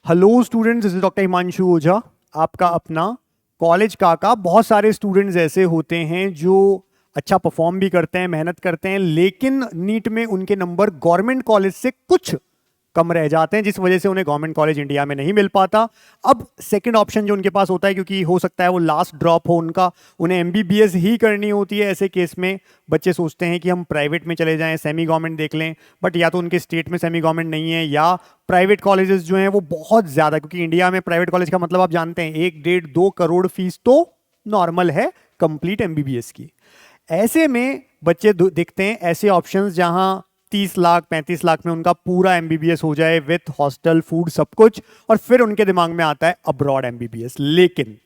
Hello students, this is doctor Himanshu Ojha, आपका अपना college काका। बहुत सारे स्टूडेंट्स ऐसे होते हैं जो अच्छा परफॉर्म भी करते हैं, मेहनत करते हैं, लेकिन नीट में उनके नंबर गवर्नमेंट कॉलेज से कुछ कम रह जाते हैं, जिस वजह से उन्हें गवर्नमेंट कॉलेज इंडिया में नहीं मिल पाता। अब सेकंड ऑप्शन जो उनके पास होता है, क्योंकि हो सकता है वो लास्ट ड्रॉप हो उनका, उन्हें एमबीबीएस ही करनी होती है। ऐसे केस में बच्चे सोचते हैं कि हम प्राइवेट में चले जाएं, सेमी गवर्नमेंट देख लें, बट या तो उनके स्टेट में सेमी गवर्नमेंट नहीं है, या प्राइवेट कॉलेजेस जो हैं वो बहुत ज़्यादा, क्योंकि इंडिया में प्राइवेट कॉलेज का मतलब आप जानते हैं 1 1.5 2 करोड़ फीस तो नॉर्मल है कंप्लीट एमबीबीएस की। ऐसे में बच्चे देखते हैं ऐसे ऑप्शंस जहां 30 लाख 35 लाख में उनका पूरा एमबीबीएस हो जाए विथ हॉस्टल फूड सब कुछ, और फिर उनके दिमाग में आता है अब्रॉड एमबीबीएस। लेकिन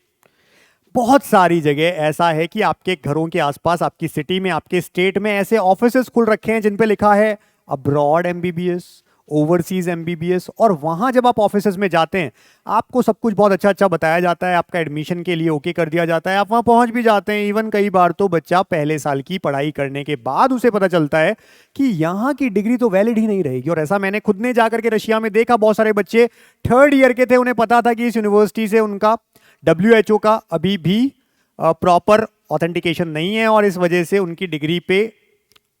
बहुत सारी जगह ऐसा है कि आपके घरों के आसपास, आपकी सिटी में, आपके स्टेट में ऐसे ऑफिसेस खुल रखे हैं जिन पे लिखा है अब्रॉड एमबीबीएस, ओवरसीज एमबीबीएस। और वहां जब आप ऑफिसेज में जाते हैं, आपको सब कुछ बहुत अच्छा अच्छा बताया जाता है, आपका एडमिशन के लिए ओके कर दिया जाता है, आप वहां पहुंच भी जाते हैं। इवन कई बार तो बच्चा पहले साल की पढ़ाई करने के बाद उसे पता चलता है कि यहाँ की डिग्री तो वैलिड ही नहीं रहेगी। और ऐसा मैंने खुद ने जाकर के रशिया में देखा। बहुत सारे बच्चे 3rd ईयर के थे, उन्हें पता था कि इस यूनिवर्सिटी से उनका WHO का अभी भी प्रॉपर ऑथेंटिकेशन नहीं है, और इस वजह से उनकी डिग्री पे,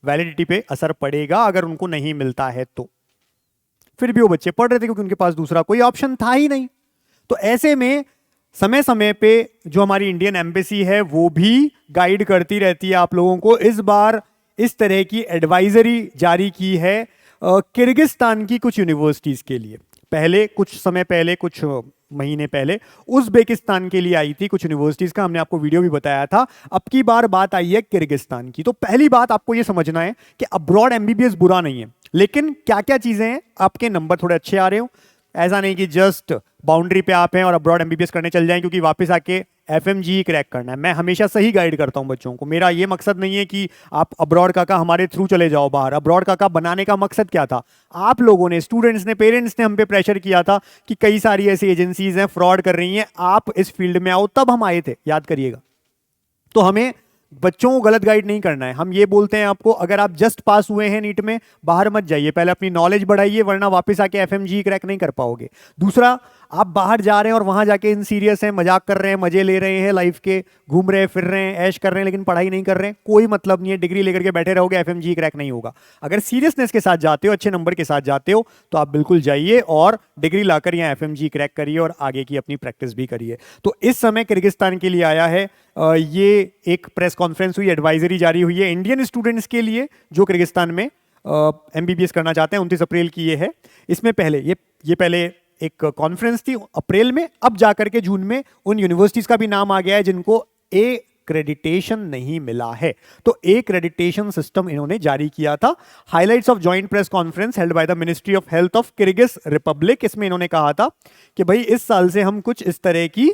वैलिडिटी पे असर पड़ेगा अगर उनको नहीं मिलता है तो। फिर भी वो बच्चे पढ़ रहे थे क्योंकि उनके पास दूसरा कोई ऑप्शन था ही नहीं। तो ऐसे में समय समय पे जो हमारी इंडियन एम्बेसी है वो भी गाइड करती रहती है आप लोगों को। इस बार इस तरह की एडवाइजरी जारी की है किर्गिस्तान की कुछ यूनिवर्सिटीज के लिए। पहले कुछ समय पहले, कुछ महीने पहले उज़्बेकिस्तान के लिए आई थी कुछ यूनिवर्सिटीज का, हमने आपको वीडियो भी बताया था। अब की बार बात आई है किर्गिस्तान की। तो पहली बात आपको यह समझना है कि अब्रॉड एमबीबीएस बुरा नहीं है, लेकिन क्या क्या चीजें हैं, आपके नंबर थोड़े अच्छे आ रहे हो। ऐसा नहीं कि जस्ट बाउंड्री पे आप हैं और अब्रॉड एमबीबीएस करने चल जाएं क्योंकि वापस आके एफएमजी ही क्रैक करना है। मैं हमेशा सही गाइड करता हूं बच्चों को। मेरा ये मकसद नहीं है कि आप अब्रॉड काका हमारे थ्रू चले जाओ बाहर। अब्रॉड काका बनाने का मकसद क्या था? आप लोगों ने, स्टूडेंट्स ने, पेरेंट्स ने हम पे प्रेशर किया था कि कई सारी ऐसी एजेंसीज हैं फ्रॉड कर रही हैं, आप इस फील्ड में आओ, तब हम आए थे, याद करिएगा। तो हमें बच्चों को गलत गाइड नहीं करना है। हम ये बोलते हैं आपको, अगर आप जस्ट पास हुए हैं नीट में, बाहर मत जाइए, पहले अपनी नॉलेज बढ़ाइए, वरना वापस आके एफएमजी क्रैक नहीं कर पाओगे। दूसरा, आप बाहर जा रहे हैं और वहां जाके इन सीरियस हैं, मजाक कर रहे हैं, मजे ले रहे हैं लाइफ के, घूम रहे हैं, फिर रहे हैं, ऐश कर रहे हैं, लेकिन पढ़ाई नहीं कर रहे हैं, कोई मतलब नहीं है। डिग्री लेकर के बैठे रहोगे, एफएमजी क्रैक नहीं होगा। अगर सीरियसनेस के साथ जाते हो, अच्छे नंबर के साथ जाते हो, तो आप बिल्कुल जाइए और डिग्री लाकर यहाँ एफएमजी क्रैक करिए और आगे की अपनी प्रैक्टिस भी करिए। तो इस समय किर्गिस्तान के लिए आया है, ये एक प्रेस कॉन्फ्रेंस हुई, एडवाइजरी जारी हुई है इंडियन स्टूडेंट्स के लिए जो किर्गिस्तान में एमबीबीएस करना चाहते हैं। 29 अप्रैल की ये है। इसमें पहले ये पहले एक कॉन्फ्रेंस थी अप्रैल में, अब जाकर के जून में उन यूनिवर्सिटीज का भी नाम आ गया है जिनको एक्रेडिटेशन नहीं मिला है। तो एक्रेडिटेशन सिस्टम इन्होंने जारी किया था। Highlights of joint press conference held by the ministry of health of Kyrgyz Republic. इसमें इन्होंने कहा था कि भाई इस साल से हम कुछ इस तरह की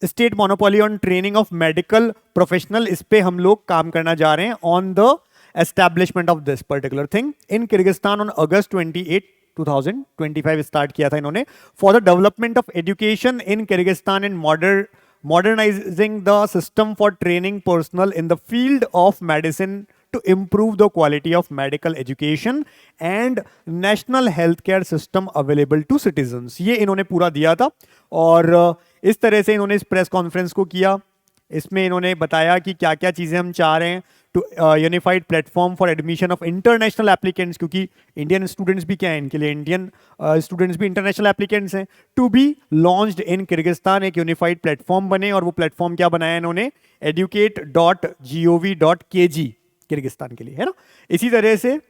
state monopoly on training of medical professional, इस पे हम लोग काम करना जा रहे हैं on the establishment of this particular thing in Kyrgyzstan on August 28 2025 start किया था इन्होंने, for the development of education in Kyrgyzstan and modernizing the system for training personnel in the field of medicine to improve the quality of medical education and national healthcare system available to citizens। ये इन्होंने पूरा दिया था और इस तरह से इन्होंने इस प्रेस कॉन्फ्रेंस को किया। इसमें इन्होंने बताया कि क्या क्या चीज़ें हम चाह रहे हैं। To unified platform for admission of international applicants, क्योंकि इंडियन स्टूडेंट्स भी क्या है, इनके लिए इंडियन स्टूडेंट्स भी इंटरनेशनल एप्लीकेंट्स हैं। To be launched in Kyrgyzstan, एक यूनिफाइड प्लेटफॉर्म बने, और वो प्लेटफॉर्म क्या बनाया इन्होंने, educate.gov.kg, किर्गिस्तान के लिए, है ना। इसी तरह से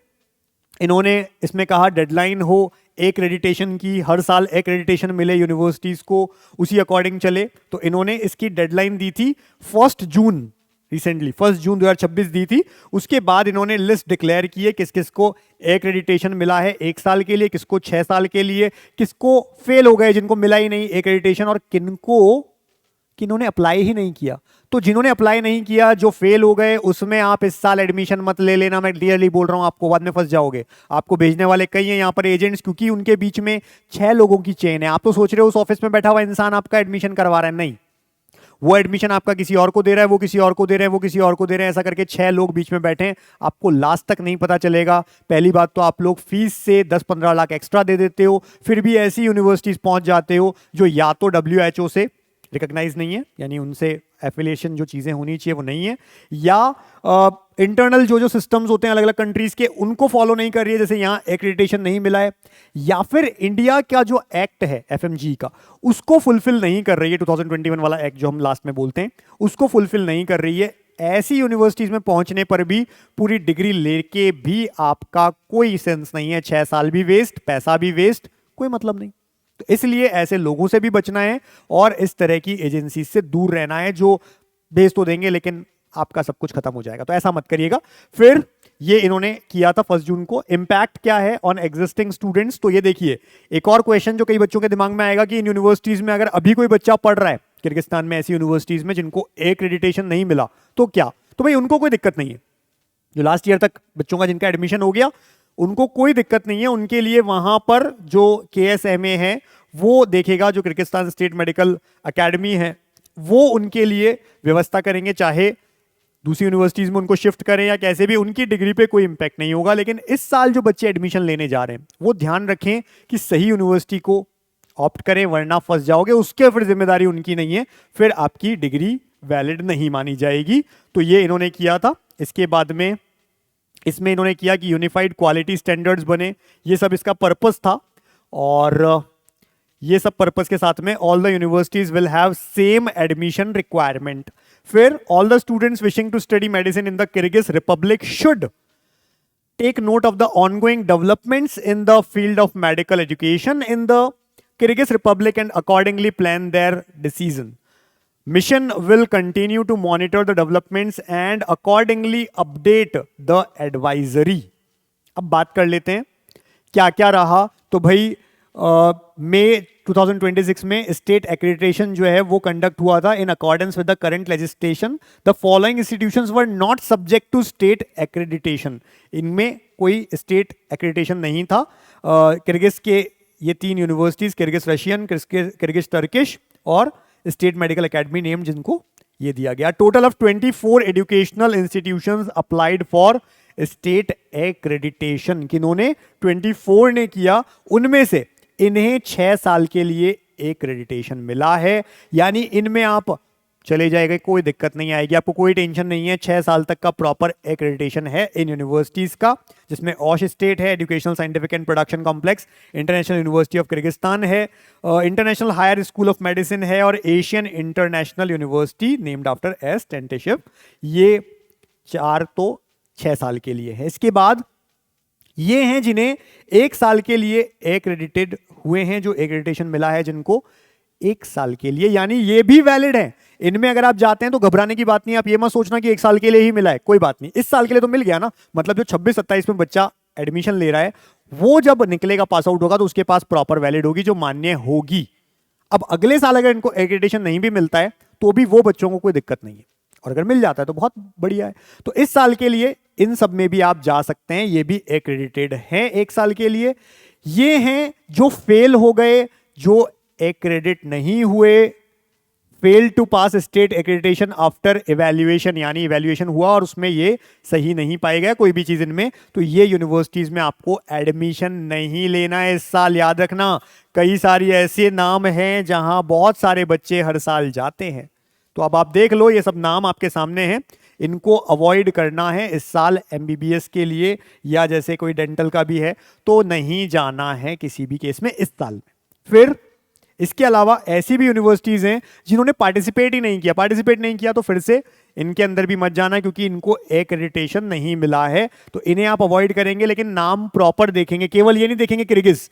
इन्होंने इसमें कहा डेडलाइन हो एक्रेडिटेशन की, हर साल एक्रेडिटेशन मिले यूनिवर्सिटीज को, उसी अकॉर्डिंग चले। तो इन्होंने इसकी डेडलाइन दी थी 1 जून, रिसेंटली 1 जून 2026 दी थी। उसके बाद इन्होंने लिस्ट डिक्लेयर की है किस किस को एक्रेडिटेशन मिला है 1 साल के लिए, किसको 6 साल के लिए, किसको फेल हो गए, जिनको मिला ही नहीं एक्रेडिटेशन, और किन्होंने अप्लाई ही नहीं किया। तो जिन्होंने अप्लाई नहीं किया, जो फेल हो गए, उसमें आप इस साल एडमिशन मत ले लेना, मैं क्लियरली बोल रहा हूं आपको, बाद में फंस जाओगे। आपको भेजने वाले कई हैं यहाँ पर एजेंट्स, क्योंकि उनके बीच में 6 लोगों की चेन है। आप तो सोच रहे हो उस ऑफिस में बैठा हुआ इंसान आपका एडमिशन करवा रहा है, नहीं, वो एडमिशन आपका किसी और को दे रहा है, वो किसी और को दे रहा है, वो किसी और को दे रहे हैं, ऐसा करके 6 लोग बीच में बैठे हैं, आपको लास्ट तक नहीं पता चलेगा। पहली बात तो आप लोग फीस से 10-15 लाख एक्स्ट्रा दे देते हो, फिर भी ऐसी यूनिवर्सिटीज पहुंच जाते हो जो या तो WHO से रिकॉग्नाइज नहीं है, यानी उनसे एफिलिएशन जो चीजें होनी चाहिए वो नहीं है, या इंटरनल जो सिस्टम्स होते हैं अलग अलग कंट्रीज के उनको फॉलो नहीं कर रही है, जैसे यहाँ एक्रेडिटेशन नहीं मिला है, या फिर इंडिया का जो एक्ट है FMG का उसको फुलफिल नहीं कर रही है, 2021 वाला एक्ट जो हम लास्ट में बोलते हैं उसको फुलफिल नहीं कर रही है। ऐसी यूनिवर्सिटीज में पहुंचने पर भी पूरी डिग्री लेके भी आपका कोई सेंस नहीं है, 6 साल भी वेस्ट, पैसा भी वेस्ट, कोई मतलब नहीं। तो इसलिए ऐसे लोगों से भी बचना है और इस तरह की एजेंसी से दूर रहना है जो भेज तो देंगे लेकिन आपका सब कुछ खत्म हो जाएगा, तो ऐसा मत करिएगा। फिर ये इन्होंने किया था 1 जून को। इंपैक्ट क्या है ऑन एग्जिस्टिंग स्टूडेंट्स, तो ये देखिए एक और क्वेश्चन जो कई बच्चों के दिमाग में आएगा कि इन यूनिवर्सिटीज में अगर अभी कोई बच्चा पढ़ रहा है किर्गिस्तान में, ऐसी यूनिवर्सिटीज में जिनको एक्रेडिटेशन नहीं मिला, तो क्या? तो भाई उनको कोई दिक्कत नहीं है, जो लास्ट ईयर तक बच्चों का जिनका एडमिशन हो गया उनको कोई दिक्कत नहीं है। उनके लिए वहां पर जो KSMA है वो देखेगा, जो किर्गिस्तान स्टेट मेडिकल एकेडमी है वो उनके लिए व्यवस्था करेंगे, चाहे दूसरी यूनिवर्सिटीज में उनको शिफ्ट करें या कैसे भी, उनकी डिग्री पे कोई इंपैक्ट नहीं होगा। लेकिन इस साल जो बच्चे एडमिशन लेने जा रहे हैं वो ध्यान रखें कि सही यूनिवर्सिटी को ऑप्ट करें, वरना फंस जाओगे, उसके फिर जिम्मेदारी उनकी नहीं है, फिर आपकी डिग्री वैलिड नहीं मानी जाएगी। तो ये इन्होंने किया था। इसके बाद में इसमें इन्होंने किया कि यूनिफाइड क्वालिटी स्टैंडर्ड्स बने, ये सब इसका पर्पस था। और ये सब पर्पस के साथ में all the universities will have same admission requirement. फिर all the students wishing to study medicine in the Kyrgyz republic should take note of the ongoing developments in the field of medical education in the Kyrgyz Republic and accordingly plan their decision. Mission will continue to monitor the developments and accordingly update the advisory. अब बात कर लेते हैं क्या क्या रहा। तो भाई मई 2026 में स्टेट एक्रेडिटेशन जो है वो कंडक्ट हुआ था in accordance with the current legislation. The following institutions were not subject to state accreditation. इनमें कोई स्टेट एक्रेडिटेशन नहीं था। किर्गिज के ये 3 universities, Kyrgyz Russian, Kyrgyz Turkish और स्टेट मेडिकल एकेडमी नेम, जिनको ये दिया गया। Total of 24 educational institutions applied for state accreditation. किन्होंने 24 ने किया, उनमें से इन्हें 6 साल के लिए एक्रेडिटेशन मिला है, यानी इनमें आप चले जाएंगे, कोई दिक्कत नहीं आएगी, आपको कोई टेंशन नहीं है। 6 साल तक का प्रॉपर एक्रेडिटेशन है इन यूनिवर्सिटीज का, जिसमें ओश स्टेट है, educational scientific and production complex, international university of Kyrgyzstan है, international higher school of medicine है और Asian international university named after S Tentishev. ये 4 तो 6 साल के लिए है। इसके बाद ये हैं जिन्हें 1 साल के लिए एक्रेडिटेड हुए हैं, जो एक्रेडिटेशन मिला है जिनको 1 साल के लिए, यानी ये भी वैलिड है। इनमें अगर आप जाते हैं तो घबराने की बात नहीं, आप ये मत सोचना कि 1 साल के लिए ही मिला है, कोई बात नहीं, इस साल के लिए तो मिल गया ना। मतलब जो 26-27 में बच्चा एडमिशन ले रहा है वो जब निकलेगा, पास आउट होगा, तो उसके पास प्रॉपर वैलिड होगी जो मान्य होगी। अब अगले साल अगर इनको एक्रेडिटेशन नहीं भी मिलता है तो भी वो बच्चों को कोई दिक्कत नहीं है, और अगर मिल जाता है तो बहुत बढ़िया है। तो इस साल के लिए इन सब में भी आप जा सकते हैं, ये भी एक्रेडिटेड हैं 1 साल के लिए। ये हैं जो फेल हो गए, जो एक्रेडिट नहीं हुए, fail to pass state accreditation after evaluation, यानी इवैल्यूएशन हुआ और उसमें ये सही नहीं पाए गए कोई भी चीज इनमें, तो ये यूनिवर्सिटीज में आपको एडमिशन नहीं लेना है इस साल। याद रखना, कई सारी ऐसे नाम हैं जहां बहुत सारे बच्चे हर साल जाते हैं, तो अब आप देख लो, ये सब नाम आपके सामने हैं, इनको अवॉइड करना है इस साल MBBS के लिए, या जैसे कोई डेंटल का भी है तो नहीं जाना है किसी भी केस में इस साल में। फिर इसके अलावा ऐसी भी यूनिवर्सिटीज हैं जिन्होंने पार्टिसिपेट ही नहीं किया। पार्टिसिपेट नहीं किया तो फिर से इनके अंदर भी मत जाना, क्योंकि इनको एक्रेडिटेशन नहीं मिला है, तो इन्हें आप अवॉइड करेंगे। लेकिन नाम प्रॉपर देखेंगे, केवल ये नहीं देखेंगे किर्गिज,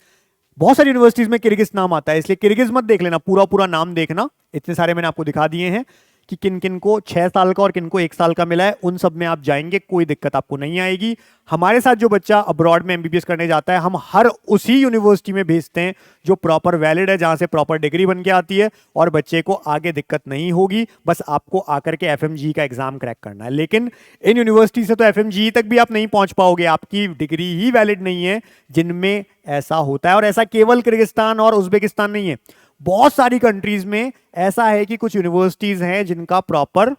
बहुत सारी यूनिवर्सिटीज में किर्गिज नाम आता है, इसलिए किर्गिज मत देख लेना, पूरा पूरा नाम देखना। इतने सारे मैंने आपको दिखा दिए हैं कि किन किन को 6 साल का और किन को 1 साल का मिला है, उन सब में आप जाएंगे, कोई दिक्कत आपको नहीं आएगी। हमारे साथ जो बच्चा अब्रॉड में MBBS करने जाता है, हम हर उसी यूनिवर्सिटी में भेजते हैं जो प्रॉपर वैलिड है, जहां से प्रॉपर डिग्री बन के आती है, और बच्चे को आगे दिक्कत नहीं होगी, बस आपको आकर के FMG का एग्जाम क्रैक करना है। लेकिन इन यूनिवर्सिटी से तो FMG तक भी आप नहीं पहुंच पाओगे, आपकी डिग्री ही वैलिड नहीं है, जिनमें ऐसा होता है। और ऐसा केवल किर्गिस्तान और उज्बेकिस्तान नहीं है, बहुत सारी कंट्रीज में ऐसा है कि कुछ यूनिवर्सिटीज हैं जिनका प्रॉपर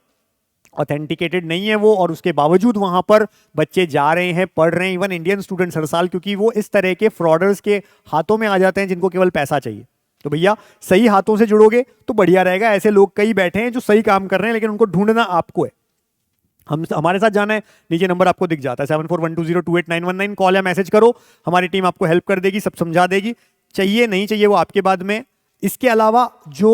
ऑथेंटिकेटेड नहीं है वो, और उसके बावजूद वहां पर बच्चे जा रहे हैं, पढ़ रहे हैं, इवन इंडियन स्टूडेंट्स हर साल, क्योंकि वो इस तरह के फ्रॉडर्स के हाथों में आ जाते हैं जिनको केवल पैसा चाहिए। तो भैया सही हाथों से जुड़ोगे तो बढ़िया रहेगा। ऐसे लोग कई बैठे हैं जो सही काम कर रहे हैं, लेकिन उनको ढूंढना आपको है। हमारे साथ जाना है, नीचे नंबर आपको दिख जाता है 7412028919। कॉल या मैसेज करो, हमारी टीम आपको हेल्प कर देगी, सब समझा देगी। चाहिए नहीं चाहिए वो आपके बाद में। इसके अलावा जो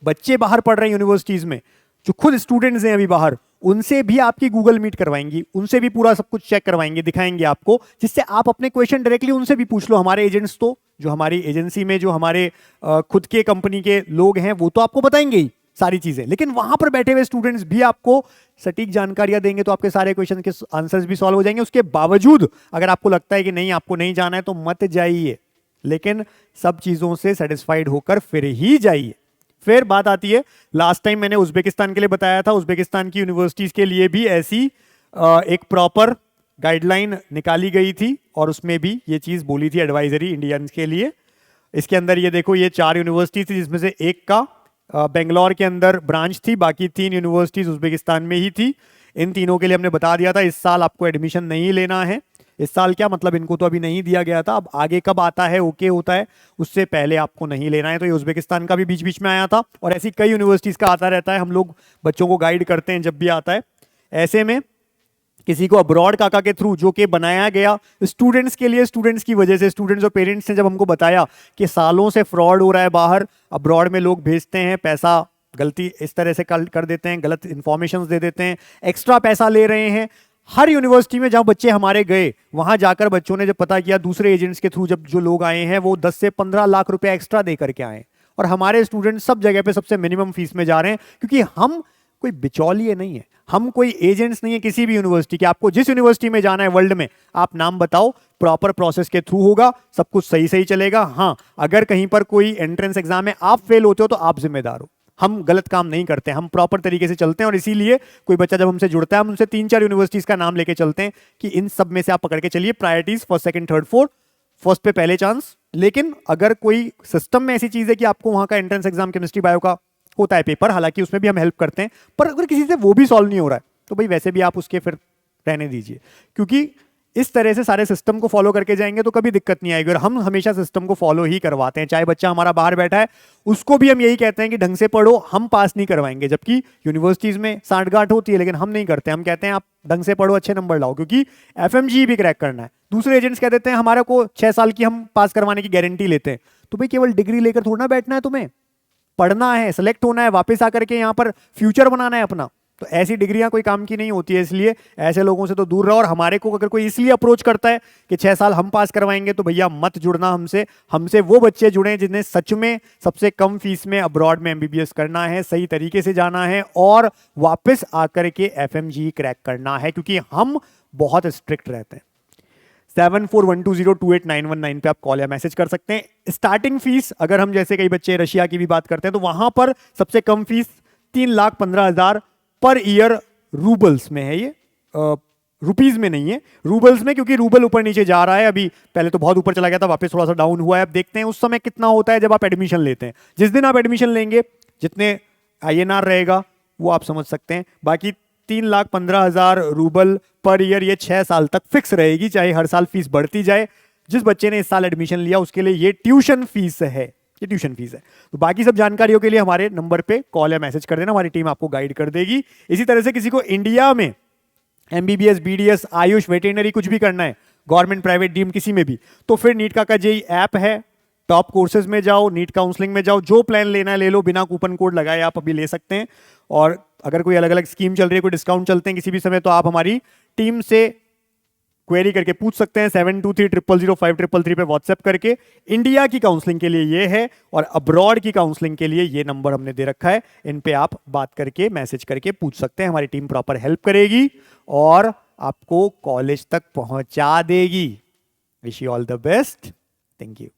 बच्चे बाहर पढ़ रहे हैं यूनिवर्सिटीज में, जो खुद स्टूडेंट्स हैं अभी बाहर, उनसे भी आपकी गूगल मीट करवाएंगी, उनसे भी पूरा सब कुछ चेक करवाएंगे, दिखाएंगे आपको, जिससे आप अपने क्वेश्चन डायरेक्टली उनसे भी पूछ लो। हमारे एजेंट्स तो, जो हमारी एजेंसी में जो हमारे खुद के कंपनी के लोग हैं, वो तो आपको बताएंगे ही सारी चीजें, लेकिन वहां पर बैठे हुए स्टूडेंट्स भी आपको सटीक जानकारियां देंगे, तो आपके सारे क्वेश्चन के आंसर्स भी सॉल्व हो जाएंगे। उसके बावजूद अगर आपको लगता है कि नहीं आपको नहीं जाना है तो मत जाइए, लेकिन सब चीजों से सेटिस्फाइड होकर फिर ही जाइए। फिर बात आती है, लास्ट टाइम मैंने उज्बेकिस्तान के लिए बताया था, उज्बेकिस्तान की यूनिवर्सिटीज के लिए भी ऐसी एक प्रॉपर गाइडलाइन निकाली गई थी, और उसमें भी ये चीज बोली थी एडवाइजरी इंडियंस के लिए। इसके अंदर ये देखो, ये 4 यूनिवर्सिटी थी, जिसमें से एक का बेंगलोर के अंदर ब्रांच थी, बाकी 3 यूनिवर्सिटीज उज्बेकिस्तान में ही थी। इन तीनों के लिए हमने बता दिया था इस साल आपको एडमिशन नहीं लेना है। इस साल क्या मतलब, इनको तो अभी नहीं दिया गया था, अब आगे कब आता है, ओके होता है, उससे पहले आपको नहीं लेना है। तो ये उज्बेकिस्तान का भी बीच बीच में आया था, और ऐसी कई यूनिवर्सिटीज का आता रहता है। हम लोग बच्चों को गाइड करते हैं जब भी आता है। ऐसे में किसी को अब्रॉड काका के थ्रू, जो कि बनाया गया स्टूडेंट्स के लिए, स्टूडेंट्स की वजह से, स्टूडेंट्स और पेरेंट्स ने जब हमको बताया कि सालों से फ्रॉड हो रहा है बाहर, अब्रॉड में लोग भेजते हैं पैसा, गलती इस तरह से कर देते हैं, गलत इंफॉर्मेशन दे देते हैं, एक्स्ट्रा पैसा ले रहे हैं। हर यूनिवर्सिटी में जहां बच्चे हमारे गए, वहां जाकर बच्चों ने जब पता किया, दूसरे एजेंट्स के थ्रू जब जो लोग आए हैं, वो 10 से 15 लाख रुपए एक्स्ट्रा दे करके आए, और हमारे स्टूडेंट सब जगह पे सबसे मिनिमम फीस में जा रहे हैं, क्योंकि हम कोई बिचौलिए नहीं है, हम कोई एजेंट्स नहीं है किसी भी यूनिवर्सिटी के। आपको जिस यूनिवर्सिटी में जाना है वर्ल्ड में, आप नाम बताओ, प्रॉपर प्रोसेस के थ्रू होगा, सब कुछ सही सही चलेगा। हाँ, अगर कहीं पर कोई एंट्रेंस एग्जाम में आप फेल होते हो तो आप जिम्मेदार हो। हम गलत काम नहीं करते, हम प्रॉपर तरीके से चलते हैं, और इसीलिए कोई बच्चा जब हमसे जुड़ता है, हम उनसे 3-4 यूनिवर्सिटीज का नाम लेके चलते हैं कि इन सब में से आप पकड़ के चलिए, priorities first, second, third, fourth, first पे पहले चांस। लेकिन अगर कोई सिस्टम में ऐसी चीज है कि आपको वहां का एंट्रेंस एग्जाम केमिस्ट्री बायो का होता है पेपर, हालांकि उसमें भी हम हेल्प करते हैं, पर अगर किसी से वो भी सॉल्व नहीं हो रहा है तो भाई वैसे भी आप उसके फिर रहने दीजिए, क्योंकि इस तरह से सारे सिस्टम को फॉलो करके जाएंगे तो कभी दिक्कत नहीं आएगी। और हम हमेशा सिस्टम को फॉलो ही करवाते हैं, चाहे बच्चा हमारा बाहर बैठा है, उसको भी हम यही कहते हैं कि ढंग से पढ़ो, हम पास नहीं करवाएंगे। जबकि यूनिवर्सिटीज में सांठगांठ होती है, लेकिन हम नहीं करते, हम कहते हैं आप ढंग से पढ़ो, अच्छे नंबर लाओ, क्योंकि एफएमजी भी क्रैक करना है। दूसरे एजेंट्स कह देते हैं हमारे को 6 साल की हम पास करवाने की गारंटी लेते हैं, तो भाई केवल डिग्री लेकर थोड़ा ना बैठना है, तुम्हें पढ़ना है, सेलेक्ट होना है, वापस आकर के यहाँ पर फ्यूचर बनाना है अपना। तो ऐसी डिग्रियां कोई काम की नहीं होती है, इसलिए ऐसे लोगों से तो दूर रहो। और हमारे को अगर कोई इसलिए अप्रोच करता है कि 6 साल हम पास करवाएंगे, तो भैया मत जुड़ना हमसे। हमसे वो बच्चे जुड़े जिन्हें सच में सबसे कम फीस में अब्रॉड में एमबीबीएस करना है, सही तरीके से जाना है, और वापस आकर के एफएमजी क्रैक करना है, क्योंकि हम बहुत स्ट्रिक्ट रहते हैं। 7412028919 पे आप कॉल या मैसेज कर सकते हैं। स्टार्टिंग फीस, अगर हम जैसे कई बच्चे रशिया की भी बात करते हैं, तो वहां पर सबसे कम फीस 3,15,000 पर ईयर रूबल्स में है। ये रुपीज में नहीं है, रूबल्स में, क्योंकि रूबल ऊपर नीचे जा रहा है। अभी पहले तो बहुत ऊपर चला गया था, वापस थोड़ा सा डाउन हुआ है। अब देखते हैं उस समय कितना होता है जब आप एडमिशन लेते हैं। जिस दिन आप एडमिशन लेंगे, जितने आईएनआर रहेगा वो आप समझ सकते हैं। बाकी 3,15,000 रूबल पर ईयर, ये 6 साल तक फिक्स रहेगी, चाहे हर साल फीस बढ़ती जाए। जिस बच्चे ने इस साल एडमिशन लिया उसके लिए ये ट्यूशन फीस है, ये ट्यूशन फीस है। तो बाकी सब जानकारियों के लिए हमारे नंबर पे कॉल या मैसेज कर देना, हमारी टीम आपको गाइड कर देगी। इसी तरह से किसी को इंडिया में एमबीबीएस, बीडीएस, आयुष, वेटेरिनरी कुछ भी करना है, गवर्नमेंट, प्राइवेट, डीम किसी में भी, तो फिर नीट का जेई ऐप है, टॉप कोर्सेज में जाओ, नीट काउंसलिंग में जाओ, जो प्लान लेना है ले लो, बिना कूपन कोड लगाए आप अभी ले सकते हैं। और अगर कोई अलग अलग स्कीम चल रही है, कोई डिस्काउंट चलते हैं किसी भी समय, तो आप हमारी टीम से क्वेरी करके पूछ सकते हैं 7230000533 पे व्हाट्सएप करके। इंडिया की काउंसलिंग के लिए ये है, और अब्रॉड की काउंसलिंग के लिए ये नंबर हमने दे रखा है। इन पे आप बात करके, मैसेज करके पूछ सकते हैं, हमारी टीम प्रॉपर हेल्प करेगी और आपको कॉलेज तक पहुंचा देगी। Wish you all the best, thank you.